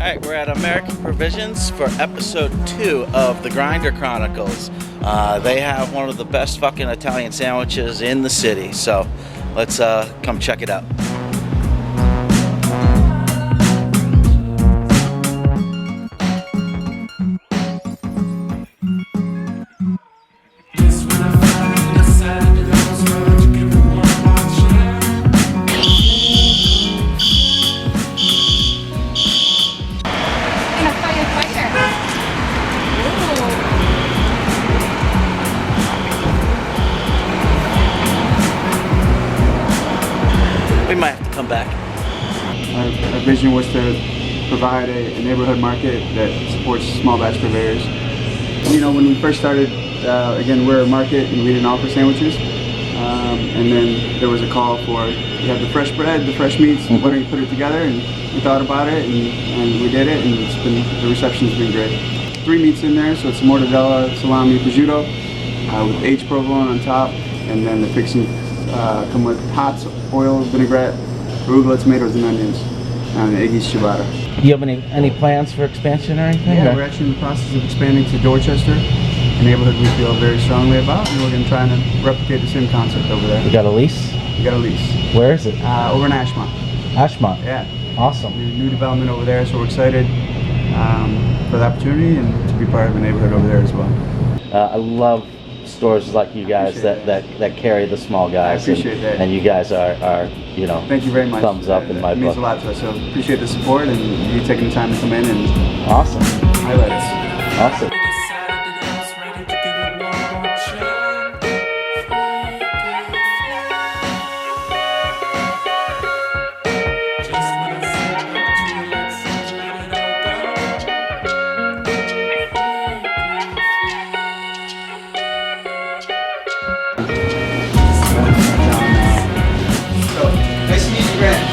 Alright, we're at American Provisions for episode 2 of the Grinder Chronicles. They have one of the best fucking Italian sandwiches in the city, so let's come check it out. We might have to come back. Our vision was to provide a neighborhood market that supports small batch purveyors. You know, when we first started, again, we're a market and we didn't offer sandwiches. And then there was a call for, you have the fresh bread, the fresh meats, why don't you put it together? And we thought about it and we did it, and the reception's been great. 3 meats in there, so it's mortadella, salami, prosciutto, with aged provolone on top, and then the fixings come with hot oil, vinaigrette, arugula, tomatoes, and onions, and Iggy's ciabatta. Do you have any plans for expansion or anything? Yeah, we're actually in the process of expanding to Dorchester, a neighborhood we feel very strongly about, and we're going to try and replicate the same concept over there. You got a lease? We got a lease. Where is it? Over in Ashmont. Ashmont? Yeah. Awesome. New development over there, so we're excited for the opportunity and to be part of the neighborhood over there as well. I love stores like you guys that carry the small guys. I appreciate that. And you guys are you know, thank you very much. Thumbs up in my book. It means a lot to us, so appreciate the support and you taking the time to come in and awesome. highlight us. Awesome.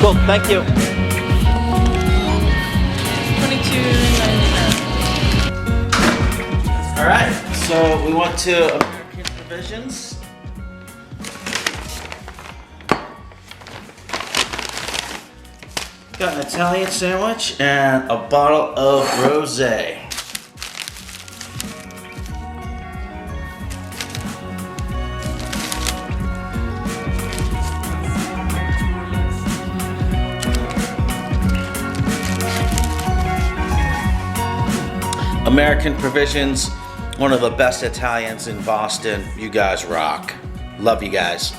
Cool, thank you. $22.99. All right, so we went to American Provisions. Got an Italian sandwich and a bottle of rosé. American Provisions, one of the best Italians in Boston. You guys rock. Love you guys.